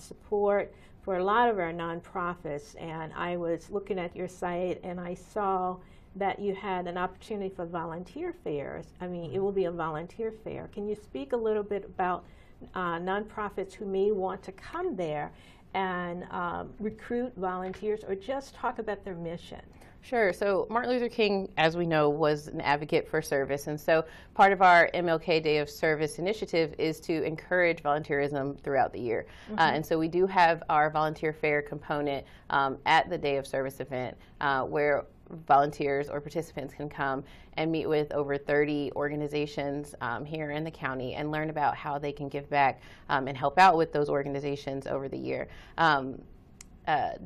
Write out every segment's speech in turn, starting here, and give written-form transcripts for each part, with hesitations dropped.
support for a lot of our nonprofits, and I was looking at your site and I saw that you had an opportunity for volunteer fairs. I mean, it will be a volunteer fair. Can you speak a little bit about nonprofits who may want to come there and recruit volunteers, or just talk about their mission? Sure. So Martin Luther King, as we know, was an advocate for service. And so part of our MLK Day of Service initiative is to encourage volunteerism throughout the year. And so we do have our volunteer fair component at the Day of Service event where volunteers or participants can come and meet with over 30 organizations here in the county and learn about how they can give back and help out with those organizations over the year.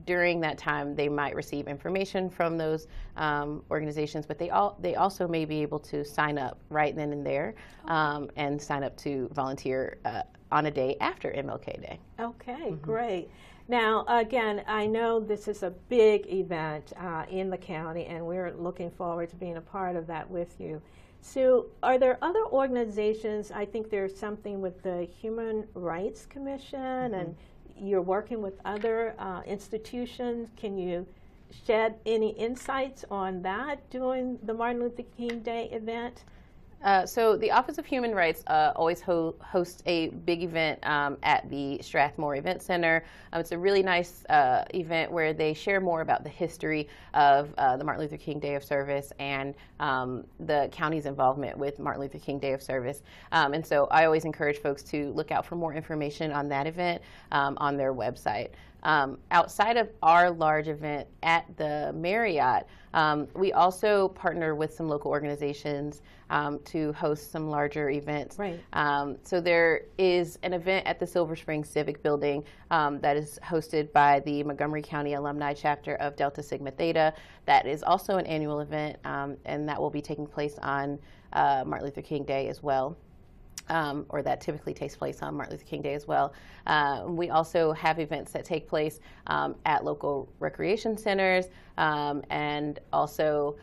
During that time, they might receive information from those organizations, but they also may be able to sign up right then and there and sign up to volunteer on a day after MLK Day. Okay, great. Now, again, I know this is a big event in the county, and we're looking forward to being a part of that with you. So are there other organizations? I think there's something with the Human Rights Commission, and you're working with other institutions. Can you shed any insights on that during the Martin Luther King Day event? So the Office of Human Rights always hosts a big event at the Strathmore Event Center. It's a really nice event where they share more about the history of the Martin Luther King Day of Service and the county's involvement with Martin Luther King Day of Service. And so I always encourage folks to look out for more information on that event on their website. Outside of our large event at the Marriott, we also partner with some local organizations to host some larger events. Right. So there is an event at the Silver Spring Civic Building that is hosted by the Montgomery County Alumni Chapter of Delta Sigma Theta. That is also an annual event, and that will be taking place on Martin Luther King Day as well. Or that typically takes place on Martin Luther King Day as well. We also have events that take place at local recreation centers, and also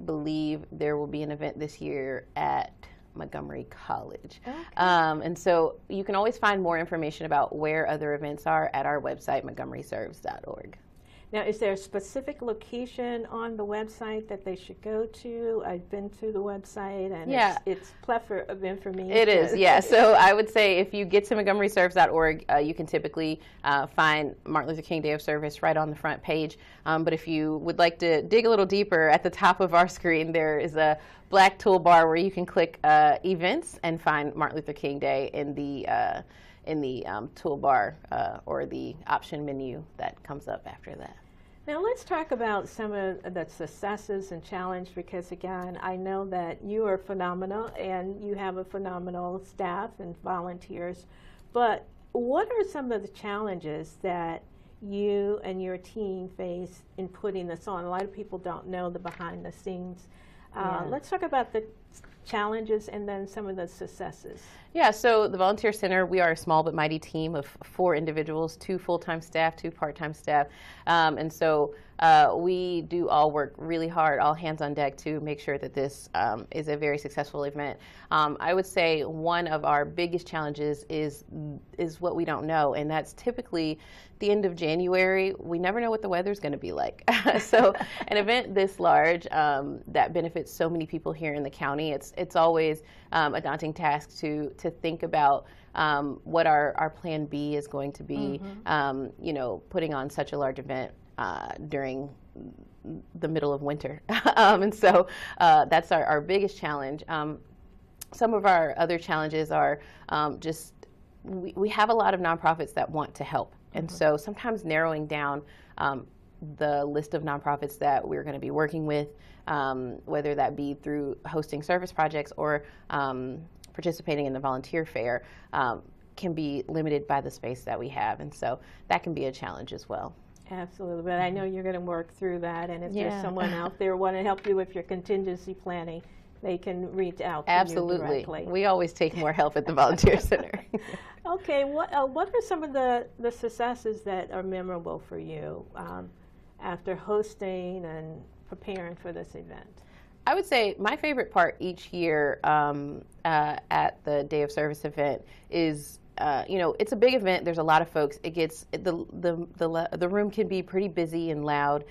believe there will be an event this year at Montgomery College. Okay. And so you can always find more information about where other events are at our website, montgomeryserves.org. Now, is there a specific location on the website that they should go to? I've been to the website, and it's plethora of information. It is, yeah. So I would say if you get to montgomeryserves.org, you can typically find Martin Luther King Day of Service right on the front page. But if you would like to dig a little deeper, at the top of our screen there is a black toolbar where you can click events and find Martin Luther King Day in the toolbar or the option menu that comes up after that. Now let's talk about some of the successes and challenges, because again, I know that you are phenomenal and you have a phenomenal staff and volunteers, but what are some of the challenges that you and your team face in putting this on? A lot of people don't know the behind the scenes. Let's talk about the challenges and then some of the successes. Yeah, so the Volunteer Center, we are a small but mighty team of 4 individuals, 2 full-time staff, 2 part-time staff. And so we do all work really hard, all hands on deck to make sure that this is a very successful event. I would say one of our biggest challenges is what we don't know, and that's typically the end of January. We never know what the weather's going to be like. So an event this large that benefits so many people here in the county, it's always a daunting task to think about what our plan B is going to be, you know, putting on such a large event during the middle of winter. And so that's our biggest challenge. Some of our other challenges are just we have a lot of nonprofits that want to help. And so sometimes narrowing down the list of nonprofits that we're going to be working with, whether that be through hosting service projects or participating in the volunteer fair, can be limited by the space that we have. And so that can be a challenge as well. Absolutely, but I know you're going to work through that, and if there's someone out there want to help you with your contingency planning, they can reach out to you directly. We always take more help at the Volunteer Center. Okay, what are some of the successes that are memorable for you after hosting and preparing for this event? I would say my favorite part each year at the Day of Service event is you know, it's a big event. There's a lot of folks. It gets the room can be pretty busy and loud,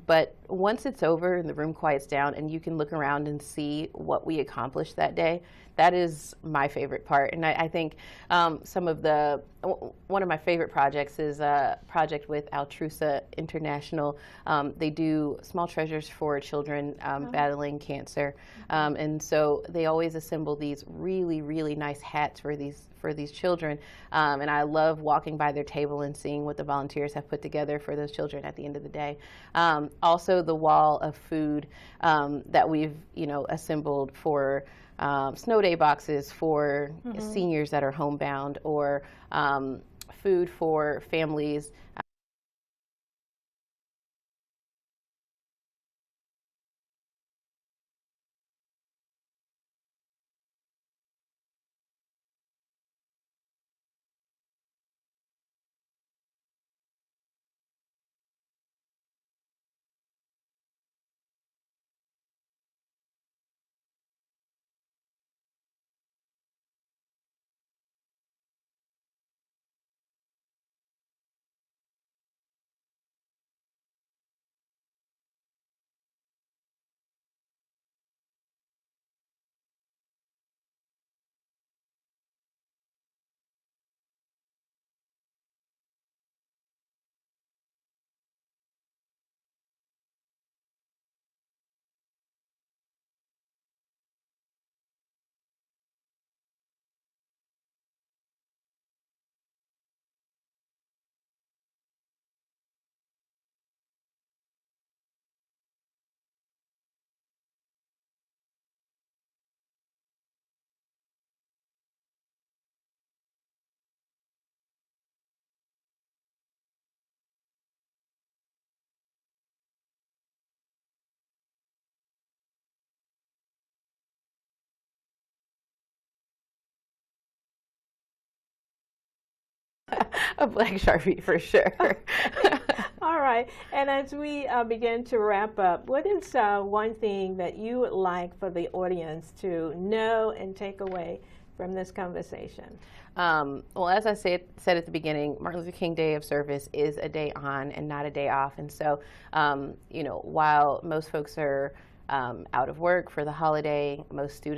but once it's over and the room quiets down and you can look around and see what we accomplished that day, that is my favorite part. And I think one of my favorite projects is a project with Altrusa International. They do small treasures for children battling cancer, and so they always assemble these really, really nice hats for these children. And I love walking by their table and seeing what the volunteers have put together for those children at the end of the day. Also, the wall of food that we've assembled for snow day boxes for seniors that are homebound, or food for families. A black Sharpie for sure. All right, and as we begin to wrap up, what is one thing that you would like for the audience to know and take away from this conversation? Well, as I said at the beginning, Martin Luther King Day of Service is a day on and not a day off. And so, while most folks are out of work for the holiday, most students